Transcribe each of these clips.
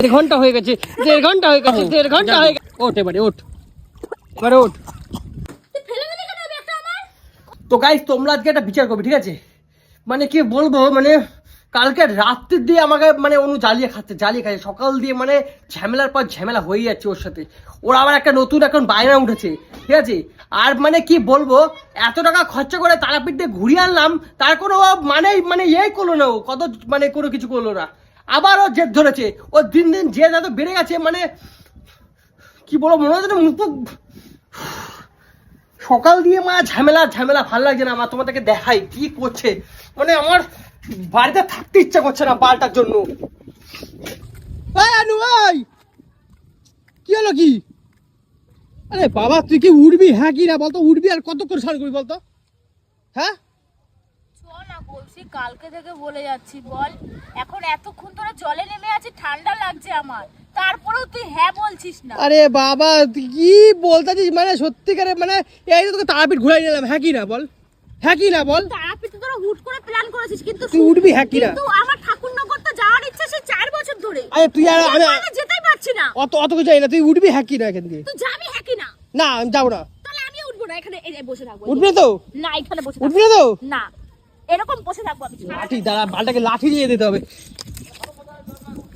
দেড় ঘন্টা হয়ে গেছে, দেড় ঘন্টা হয়ে গেছে, দেড় ঘন্টা হয়ে গেছে। ওঠ এবারে ওঠ, এবারে ওঠ। তো গাইস তোমরা আজকে একটা বিচার করবে, ঠিক আছে? মানে কি বলবো, মানে কালকে রাত্রির দিয়ে আমাকে মানে অনু জ্বালিয়ে খাচ্ছে। সকাল দিয়ে মানে ঝামেলার পর ঝামেলা হয়ে যাচ্ছে ওর সাথে। ওর আবার একটা নতুন এখন বায়না উঠেছে, ঠিক আছে? আর মানে কি বলবো, এত টাকা খরচা করে তারাপীঠ দিয়ে ঘুরিয়ে আনলাম, তার কোনো মানে ইয়েই করলো না। ও কত মানে কোনো কিছু করলো না, আবার ও জেদ ধরেছে। ও দিন দিন জেদ এত বেড়ে গেছে, মানে কি বলবো, মনে হচ্ছে মুখ সকাল দিয়ে মা ঝামেলা ভাল লাগছে না আমার। তোমাদেরকে দেখাই কি করছে, মানে আমার বাড়িতে থাকতে ইচ্ছা করছে না পাল্টার জন্য। কি হলো কি? আরে বাবা তুই কি উঠবি? হ্যাঁ কি না বলতো, উঠবি আর কতক্ষণ স্নান করবি বলতো? হ্যাঁ না বলছি কালকে থেকে বলে যাচ্ছি, বল এখন এতক্ষণ ধরে জলে নেমে আছি, ঠান্ডা লাগছে আমার, তারপরেও তুই হ্যাঁ বলছিস না। আরে বাবা তুই কি বলতেছিস, মানে সত্যিকারে মানে এই তো তোকে তারাপীঠ ঘুরাই নিলাম, হ্যাঁ কি না বল, হ্যাঁ কি না বল। তারাপীঠে তোরা হুট করে প্ল্যান করেছিস, কিন্তু তুই উঠবি হ্যাঁ কি না? কিন্তু আমার ঠাকুরনগর তো যাওয়ার ইচ্ছা সেই 4 বছর ধরে। আরে তুই আর আমি যেতেই পারছি না, অত কিছু চাই না, তুই উঠবি হ্যাঁ কি না এখান থেকে? তুই যাবি হ্যাঁ কি না? না আমি যাবো না। তাহলে আমি উঠবো না, এখানে এই বসে থাকবো। উঠবি না তো? না এখানে বসে উঠবি না তো? না, এরকম বসে থাকবো আমি। লাঠি দাঁড়া, বালটাকে লাঠি দিয়ে দিতে হবে।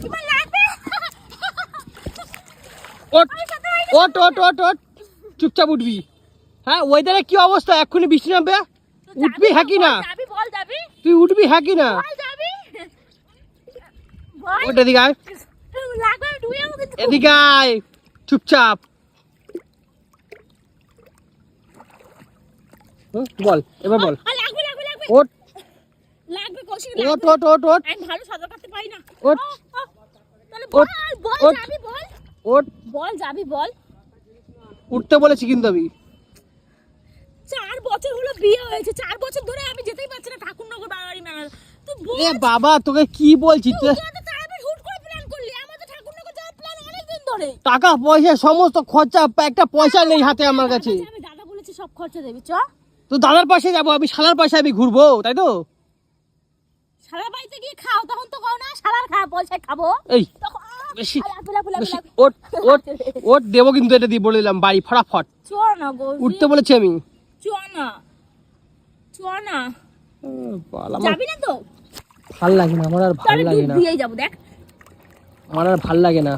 কিবা লাগবে? ওট ওট ওট ওট ওট, চুপচাপ উঠবি। হ্যাঁ ওয়েদারে কি অবস্থা, এক্ষুনি বৃষ্টি নামবে, উঠবি হ্যাঁ কি না? যাবি বল, যাবি তুই উঠবি হ্যাঁ কি না? বল, যাবি বল। ওট এদিকে আয়, লাগবে আমি ডুবে যাবো কিন্তু। এদিকে আয় চুপচাপ। বল এবার বল। লাগবে লাগবে লাগবে ওট লাগবে কৌশিক, ওট লাগবে। ওট ওট ওট আমি ভালো সাঁতার কাটতে পারি না। ওট তাহলে ওট, বল ওট। যাবি বল, ওট। বল যাবি বল। উঠতে বলেছি কিন্তু আমি। 4 বছর হলো বিয়ে হয়েছে, 4 বছর ধরে আমি যেতেই পারছি না ঠাকুরনগর বাড়ি মেলা। তুই বল। এ বাবা তোকে কি বলছি, তুই তো তারপর হুট করে প্ল্যান করলি, আমার তো ঠাকুরনগর যাওয়ার প্ল্যান অনেক দিন ধরে। টাকা পয়সা সমস্ত খরচা, একটা পয়সা নেই হাতে আমার কাছে। আমি দাদা বলেছি সব খরচা দেবি, চ। তো দাদার পয়সায় যাবো আমি, শালার পয়সায় আমি ঘুরবো, তাই তো? সারা বাড়িতে গিয়ে খাও, তখন তো কও না সারার পয়সায় খাবো। এই তখন বেশি লাগবে। ওট ওট ওট দেবো কিন্তু, এটা দিয়ে বলে দিলাম বাড়ি ফটাফট। চ না গো, উঠতে বলেছি আমি। চ না, চ না। আমার যাবি না তো? ভাল লাগে না, আমার আর ভাল তাহলে লাগে দুধ না, দিয়েই যাবো, দেখ। আমার আর ভাল লাগে না।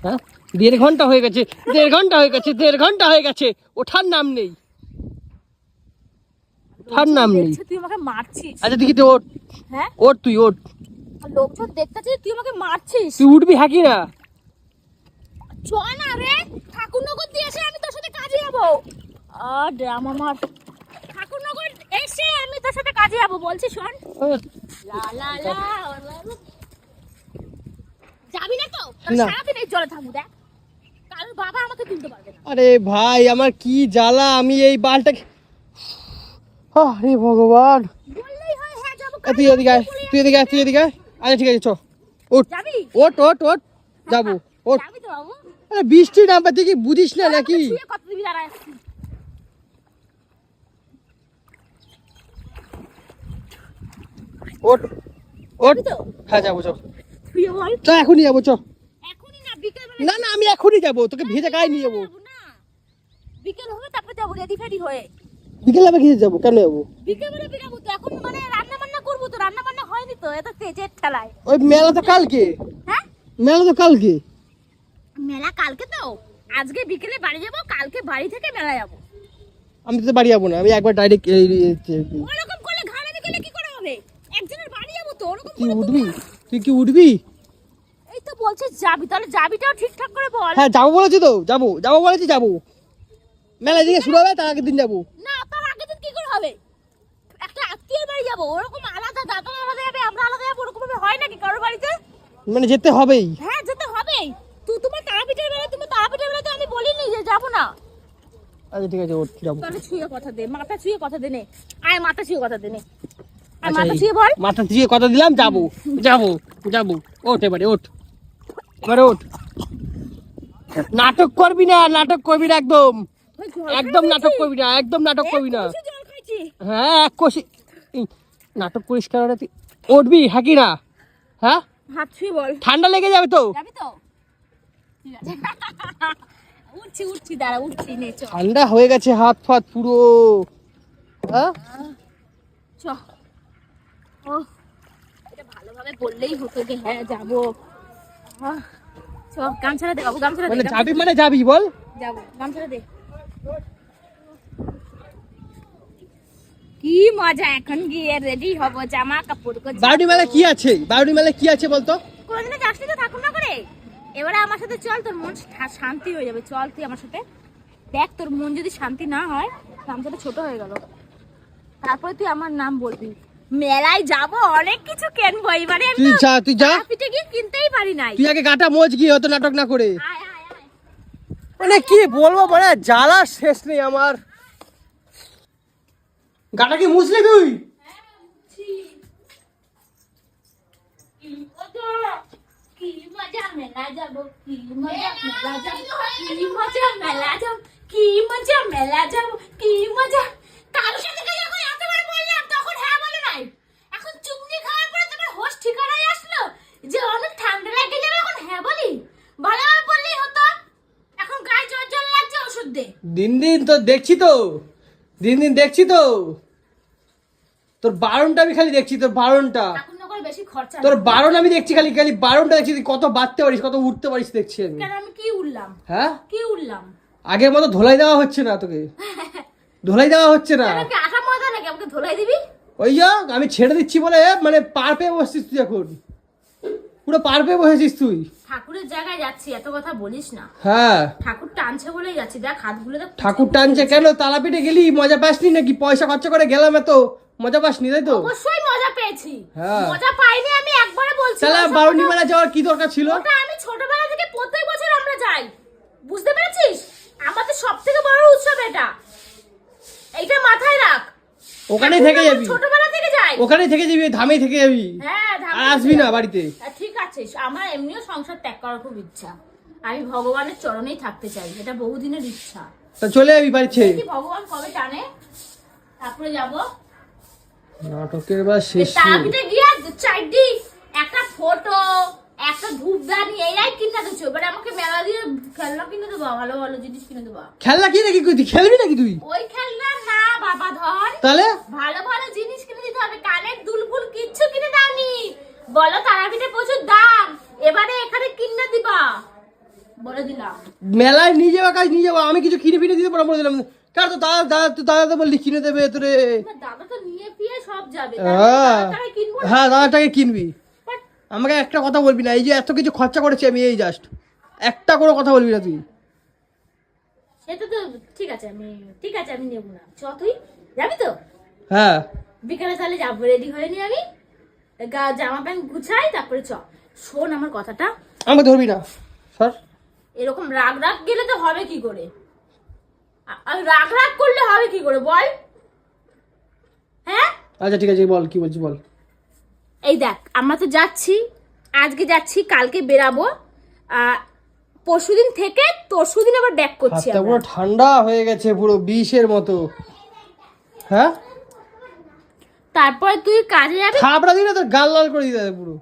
হ্যাঁ দেড় ঘন্টা হয়ে গেছে, দেড় ঘন্টা হয়ে গেছে, দেড় ঘন্টা হয়ে গেছে, ওঠার নাম নেই, ওঠার নাম নেই। তুই আমাকে মারছিস। আচ্ছা দেখি তো, ওঠ হ্যাঁ ওঠ, তুই ওঠ। আর লোকজন দেখতেছিস, তুই আমাকে মারছিস। তুই উঠবি হ্যাঁ কি না? চ না রে, ঠাকুরনগর দিয়ে এসে আমি তোর সাথে কাজে যাবো। আর ড্রামা মার, ঠাকুরনগর এসে আমি তোর সাথে কাজে যাবো বলছি, শোন। লা লা লা যাবি না তো? না। সারাদিন এই জলে থাকবো, দেখ কারোর বাবা আমাকে তুলতে পারবে না। আরে ভাই আমার কি জ্বালা, আমি এই বালটাকে, আরে ভগবান। বললেই হয় হ্যাঁ যাবো। তুই এদিকে আয়, তুই এদিকে আয়, তুই এদিকে আয়। আচ্ছা ঠিক আছে চ, ওঠ যাবি? ওঠ ওঠ ওঠ, যাবো ওঠ। যাবি তো বাবু? আরে বৃষ্টি নামবে, তুই কি বুঝিস না নাকি? শুয়ে কত দিবি, দাঁড়া আসছি। ওঠ ওঠ, যাবি তো? হ্যাঁ যাবো চ, শুয়ে বল। চ এখনই যাবো চ। এখনই না, বিকেলবেলা। না না আমি এখনই যাবো, তোকে ভেজে গায়ে নিয়ে যাবো। যাবো না, বিকেল হবে তারপর যাবো, রেডি ফেডি হয়ে। বিকেলে আমি ঘিরে যাবো, কেন যাবো? বিকেলবেলা বেরাবো তো, এখন মানে রান্না বান্না করবো তো, রান্না বান্না হয়নি তো, এত তেজের ঠেলায়। ওই মেলা তো কালকে, হ্যাঁ মেলা তো কালকে। মেলা কালকে তো, আজকে বিকেলে বাড়ি যাবো, কালকে বাড়ি থেকে মেলা যাবো। আমি তো বাড়ি যাবো না, আমি একবার ডাইরেক্ট। ওরকম করলে ঘরে গেলে কি করে হবে? একজনের বাড়ি যাবো তো, ওরকম তুই করে তো। উঠবি? তুই কি উঠবি? এই তো বলছিস যাবি, তাহলে যাবিটাও ঠিকঠাক করে বল। হ্যাঁ যাবো বলেছি তো, যাবো যাবো বলেছি, যাবো। মেলা দিকে শুরু হবে, তার আগের দিন যাবো। না তার আগের দিন কি করে হবে? একটা আত্মীয়ের বাড়ি যাবো, ওরকম আলাদা, দাদা আলাদা যাবে, আমরা আলাদা যাবো, ওরকম ভাবে হয় নাকি কারোর বাড়িতে? মানে যেতে হবেই। হ্যাঁ যেতে হবেই। তোমার তারাপীঠের বেলা তো আমি বলিনি যে যাবো না। আচ্ছা ঠিক আছে ওঠ, যাবো। তাহলে ছুঁয়ে কথা দে, মাথা ছুঁয়ে কথা দে নে। আয় মাথা ছুঁয়ে কথা দে নে। আয় আচ্ছা, মাথা এই ছুঁয়ে বল। মাথা দিয়ে কথা দিলাম, যাবো যাবো যাবো। ওঠ এবারে ওঠ, এবারে ওঠ। নাটক করবি না, নাটক করবি না একদম, ওই জল একদম খাইছি। নাটক করবি না, একদম নাটক করবি না। কলসি জল খাইছি। হ্যাঁ এক কষি নাটক করিস কেন রে তুই? উঠবি হ্যাঁ কি না? হ্যাঁ হাত ছুঁয়ে বল। ঠান্ডা লেগে যাবে তো। যাবি তো? ঠিক আছে। উঠছি দাঁড়া, উঠছি নে চ। ঠান্ডা হয়ে গেছে হাত ফাত পুরো। হ্যাঁ চ। ও এটা ভালোভাবে বললেই হতো যে হ্যাঁ যাবো। চ গামছাটা দে বাবু, গামছাটা দে। মানে যাবি মানে যাবি বল। যাবো, গামছাটা দে। কি মজা, এখন গিয়ে রেডি হব, জামা কাপড় কো। বারুনি মেলা কি আছে? বারুনি মেলা কি আছে বলতো? কোনদিনও যাসনি তো ঠাকুর না করে? এবারে আমার সাথে চল, তোর মন শান্তি হয়ে যাবে। চল তুই আমার সাথে দেখ, তোর মন যদি শান্তি না হয়, গামছাটা ছোট হয়ে গেল, তারপরে তুই আমার নাম বলবি। মেলায় যাব, অনেক কিছু কিনবো এবারে। তুই যা, তুই যা। পিঠে গিয়ে কিনতেই পারি নাই। তুই আগে গাটা মোজ গিয়ে অত নাটক না করে। আয় আয় আয়। মানে কি বলবো, মানে জ্বালা শেষ নেই আমার। গাটা কি মুছলি তুই? কি মজা মেলা যাব, কি মজা মেলা যাব, কি মজা মেলা যাব, কি মজা মেলা যাব, কি মজা। কারোর সাথে যখন এতবার বললাম তখন হ্যাঁ বলে নাই, এখন চুমনি খাওয়ার পরে তোমার হোশ ঠিকানায় আসলো যে অনেক ঠান্ডা লেগে যাবে, এখন হ্যাঁ বলি? ভালোভাবে বললেই হতো। এখন গায়ে জ্বর জ্বর লাগছে, ওষুধ দে। দিন দিন তো দেখছি তো, দিন দিন দেখছি তো তোর বারণটা আমি খালি দেখছি, তোর বারণটা। ঠাকুর না করে বেশি খরচা তোর না। বারণ আমি দেখছি, খালি খালি বারণটা দেখছি। তুই কত বাড়তে পারিস, কত উঠতে পারিস দেখছি আমি। কেন আমি কি উঠলাম? হ্যাঁ কি উঠলাম? আগের মতো ধোলাই দেওয়া হচ্ছে না তোকে, ধোলাই দেওয়া হচ্ছে না। আমাকে আটা ময়দা নাকি আমাকে ধোলাই দিবি? ওই যা আমি ছেড়ে দিচ্ছি বলে মানে পার পেয়ে বসছিস তুই, এখন পুরো পার পেয়ে বসেছিস তুই। ঠাকুরের জায়গায় যাচ্ছি, এত কথা বলিস না। হ্যাঁ ঠাকুর টানছে বলেই যাচ্ছি, দেখ হাতগুলো দেখ। ঠাকুর টানছে কেন? তালাপিঠে গেলি মজা পাসনি নাকি? পয়সা খরচা করে গেলাম, এত মজা পাসনি তাই তো? অবশ্যই মজা পেয়েছি। হ্যাঁ। মজা পাইনি আমি একবারে বলছি। তাহলে বারুনি মেলা যাওয়ার কি দরকার ছিল? ওটা আমি ছোটবেলা থেকে প্রত্যেক বছর আমরা যাই, বুঝতে পেরেছিস? আমাদের সবথেকে বড় উৎসব এটা, এইটা মাথায় রাখ। ওখানেই থেকে যাবি, ছোটবেলা থেকে যাই। ওখানেই থেকে যাবি, ধামেই থেকে যাবি। হ্যাঁ আর আসবি না বাড়িতে। ঠিক আছে, আমার এমনিও সংসার ত্যাগ করার খুব ইচ্ছা। আমি ভগবানের চরণেই থাকতে চাই, এটা বহুদিনের ইচ্ছা। তা চলে যাবি বাড়িতে। দেখি ভগবান কবে টানে, তারপরে যাব। নাটকের বা শেষ নেই। তারাপীঠে গিয়ে চারটি একটা ফটো, একটা ধূপদানি এইটাই কিনে দিচ্ছ। এবারে আমাকে মেলা দিয়ে খেলনা কিনে দেবো, ভালো ভালো জিনিস কিনে দেবো। খেলনা কি নাকি? তুই খেলবি নাকি তুই? ওই খেলনা না বাবা, ধর তাহলে ভালো ভালো জিনিস কিনে দিতে হবে। কানের দুলফুল কিচ্ছু কিনে দাওনি, বলো তারাপীঠে প্রচুর দাম, এবারে এখানে কিনে দিবা বলে দিলাম। মেলায় নিয়ে যাওয়া কাজ নিয়ে যাবো, আমি কিছু কিনে ফিনে দিতে পারবো বলে দিলাম। কার তো দাদা, দাদা তো দাদা তো বললি কিনে দেবে তোরে। দাদা তো নিয়ে ফিরে সব যাবে, হ্যাঁ তারা কিনবো না। হ্যাঁ, দাদাটাকে কিনবি। But আমাকে একটা কথা বলবি না, এই যে এত কিছু খরচা করেছি আমি, এই জাস্ট একটা কোনো কথা বলবি না তুই। সেটা তো ঠিক আছে, আমি নেবো না। চ, তুই যাবি তো? হ্যাঁ বিকালে তাহলে যাবো, রেডি হয়ে নি আমি, জামা প্যান্ট গুছাই, তারপরে চ। শোন আমার কথাটা, আমাকে ধরবি না স্যার। এরকম রাগ রাগ গেলে তো হবে কি করে? আর রাগ রাগ করলে হবে কি করে বল? হ্যাঁ আচ্ছা ঠিক আছে, বল কি বলছিস বল। এই দেখ, আমরা তো যাচ্ছি, আজকে যাচ্ছি, কালকে বেরাবো, পরশুদিন থেকে তরশুদিন আবার ব্যাক করছি হাতটা আমরা। পুরো ঠান্ডা হয়ে গেছে, পুরো বিষের মতো। হ্যাঁ তারপরে তুই কাজে যাবি। থাপড়া দিলে তোর গাল লাল করে দিতে হবে পুরো।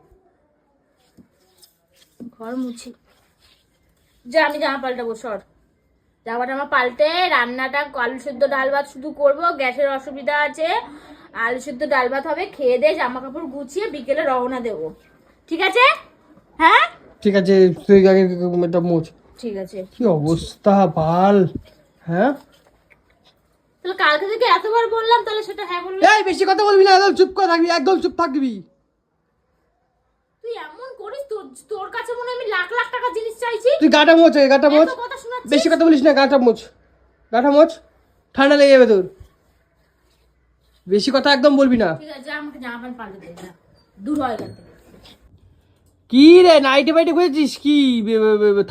ঘর মুছি, যা আমি জামা পাল্টাবো, সর। জামা টামা পাল্টে রান্নাটা, আলু সেদ্ধ ডাল ভাত শুধু করবো, গ্যাসের অসুবিধা আছে, আলু সেদ্ধ ডাল ভাত হবে, খেয়ে দিয়ে জামা কাপড় গুছিয়ে বিকেলে রওনা দেবো, ঠিক আছে? হ্যাঁ ঠিক আছে, তুই আগে একটা মোচ। ঠিক আছে। কি অবস্থা বাল। হ্যাঁ তাহলে কালকে থেকে এতবার বললাম, তাহলে সেটা হ্যাঁ বলবি? এই বেশি কথা বলবি না, একদম চুপ করে থাকবি, একদম চুপ থাকবি। তুই এমন করিস, তোর কাছে মনে হয় আমি লাখ লাখ টাকা জিনিস চাইছি। তুই গাটা মোচ, গাটা মোচ। এত কথা শোনাচ্ছিস? বেশি কথা বলিস না, গাটা মোচ, গাটা মোচ, ঠান্ডা লেগে যাবে তোর। বেশি কথা একদম বলবি না। ঠিক আছে, যা আমাকে জামা প্যান্ট পাল্টে দে, যা দূর হয় এখান থেকে। কি রে নাইটি ফাইটি খুঁজেছিস কি?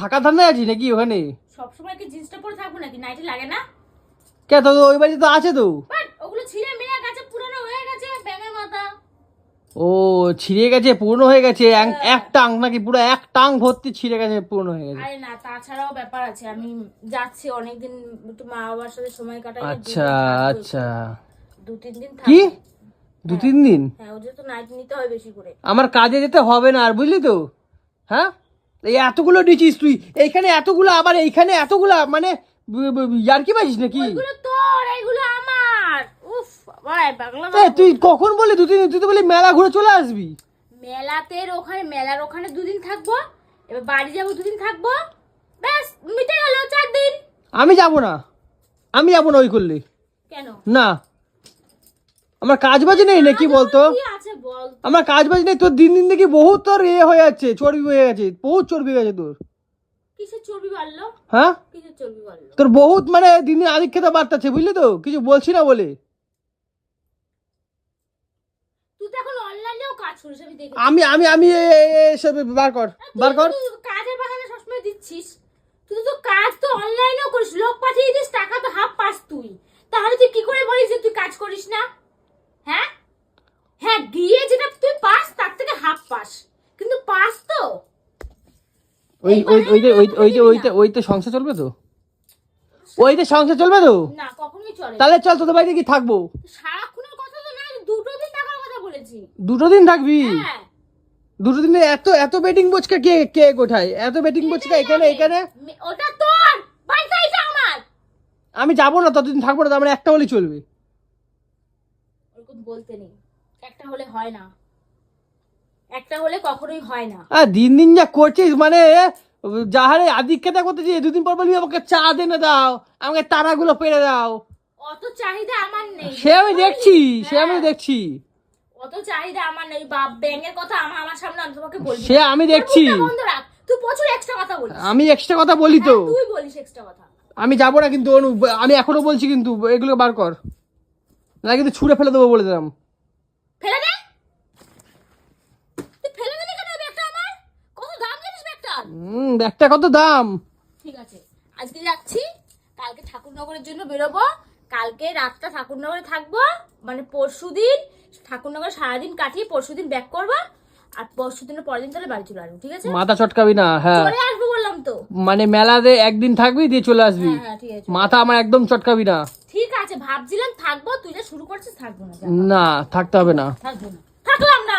থাকা ধান্দায় আছিস নাকি ওখানে? সবসময় কি জিন্সটা পরে থাকবো নাকি? নাইটি লাগে না? কে তো ওই বাড়িতে তো আছে তো। বাট ওগুলো ছিঁড়ে মিলে গেছে, পুরনো হয়ে গেছে, ব্যাঙের মাথা। ও ছিঁড়ে গেছে, পুরনো হয়ে গেছে, এক টাং নাকি? পুরো এক টাং ভর্তি ছিঁড়ে গেছে, পুরনো হয়ে গেছে। আরে না, তাছাড়াও ব্যাপার আছে, আমি যাচ্ছি অনেকদিন, একটু মা বাবার সাথে সময় কাটাই। আচ্ছা আচ্ছা, 2-3 দিন কি থাকবো। 2-3 দিন? হ্যাঁ ওদের তো নাইট নিতে হয় বেশি করে। আমার কাজে যেতে হবে না আর, বুঝলি তো? হ্যাঁ, এই এতগুলো দিছিস তুই, এইখানে এতগুলো, আবার এইখানে এতগুলা, মানে ইয়ার্কি পাইছিস নাকি? ওইগুলো তোর, এইগুলো আমার। উফ বাবা পাগলা। তুই কখন বলি 2-3 দিন? তুই তো বলি মেলা ঘুরে চলে আসবি। মেলার ওখানে 2 দিন থাকবো, এবার বাড়ি যাবো 2 দিন থাকবো, ব্যাস মিটে গেল 4 দিন। আমি যাবো না ওই করলে। কেন? না, আমার কাজ বাজ নেই নাকি বলতো? কি আছে বল? আমার কাজ বাজ নেই, তোর দিন দিন দেখি বহুত তোর হয়ে যাচ্ছে, চর্বি হয়ে গেছে, বহুত চর্বি হয়ে গেছে তোর। কিসের চর্বি বাড়লো? হ্যাঁ, কিসের চর্বি বাড়লো? তোর বহুত মানে দিন দিন আদিক খেতে বাড়তাছে, বুঝলি তো? কিছু বলছি না বলে। তুই তো এখন অনলাইনেও কাজ করিস, আমি দেখি। আমি সব বার কর। কাজের বাহানা সবসময় দিচ্ছিস। তুই তো কাজ তো অনলাইনেও করিস, লোক পাঠিয়ে দিস, টাকা তো হাফ পাস তুই। তাহলে তুই কি করে বলিস যে তুই কাজ করিস না? হ্যাঁ হ্যাঁ, দিয়ে যেটা তুই পাস তার থেকে হাফ পাস, কিন্তু পাস তো। ওইতে সংসার চলবে তো? ওইতে সংসার চলবে তো? না কখনোই চলে না। তাহলে চল, তোদের বাড়িতে কি থাকবো? সারাক্ষণের কথা তো না, 2 দিন থাকার কথা বলেছি। 2 দিন থাকবি? হ্যাঁ 2 দিনে এত বেটিং বোচকা কে কোথায়? এত বেটিং বোচকা এখানে? ওটা তোর বাড়িতে, এটা আমার। আমি যাবো না, ততদিন থাকবো না, তার মানে একটা হলেই চলবে। ওরকম বলতে নেই, একটা হলে হয় না, একটা হলে কখনোই হয় না। দিন দিন যা করছিস, মানে যাহারে আদিক্ষেতা করতেছি, 2 দিন পর বলবি আমাকে চা এনে দাও, আমাকে তারাগুলো পেরে দাও। অত চাহিদা আমার নেই। সে আমি দেখছি। অত চাহিদা আমার নেই। বাপ ব্যাঙের কথা আমার সামনে আমি তোমাকে বলবি না। সে আমি দেখছি। তোর মুখটা বন্ধ রাখ, তুই প্রচুর এক্সট্রা কথা বলিস। আমি এক্সট্রা কথা বলি তো? হ্যাঁ, তুই বলিস এক্সট্রা কথা। আমি যাবো না কিন্তু অনু, আমি এখনো বলছি কিন্তু, এগুলো বার কর, না কিন্তু ছুঁড়ে ফেলে দেবো বলে দিলাম। ফেলে দে। তুই ফেলে দিলি কেন ব্যাগটা আমার? কত দাম জানিস ব্যাগটার? একটা কত দাম? ঠিক আছে, আজকে যাচ্ছি, কালকে ঠাকুরনগরের জন্য বেরোবো, কালকে রাতটা ঠাকুরনগরে থাকবো, মানে পরশুদিন ঠাকুরনগরে সারাদিন কাটিয়ে পরশুদিন ব্যাক করবো, আর পরশুদিনের পরের দিন তাহলে বাড়ি চলে আসবো। ঠিক আছে? মাথা চটকাবি না। হ্যাঁ, চলে আসবো বললাম তো। মানে মেলাতে একদিন থাকবি দিয়ে চলে আসবি। হ্যাঁ হ্যাঁ ঠিক আছে। মাথা আমার একদম চটকাবি না। ঠিক আছে, ভাবছিলাম থাকবো, তুই যা শুরু করছিস থাকবো না। যা। না, থাকতে হবে না। থাকবো না, থাকলাম না।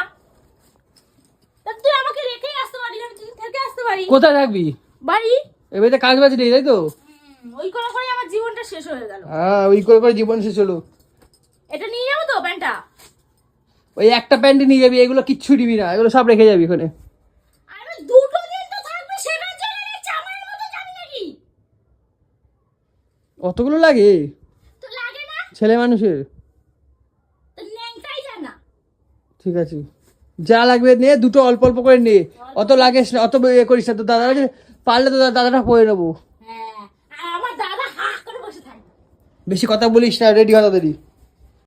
তা তুই আমাকে রেখেই আসতে পারি, আমি তুই থেকে আসতে পারি। কোথায় থাকবি? বাড়ি। এবারে কাজ বাজ নেই, তাই তো? ওই করে করে আমার জীবনটা শেষ হয়ে গেল। হ্যাঁ, ওই করে জীবন শেষ হলো। এটা নিয়ে যাবো তো প্যান্টটা? ওই একটা প্যান্ট নিয়ে যাবি, এগুলো কিচ্ছু নিবি না, এগুলো সব রেখে যাবি ওখানে। আরে 2 দিন তো থাকবে, সেটার জন্য এই চামার মতো যাবি নাকি? অতগুলো লাগে? তো লাগে না? ছেলে মানুষের। তো ন্যাংটাই জানা। ঠিক আছে, যা লাগবে নে, দুটো অল্প অল্প করে নে, অত লাগিস না, অত করিস না। তো দাদা পারলে তো দাদাটা পরে নেবো। হ্যাঁ, আর আমার দাদা হা করে বসে থাকে। বেশি কথা বলিস না, রেডি হওয়া দেরি।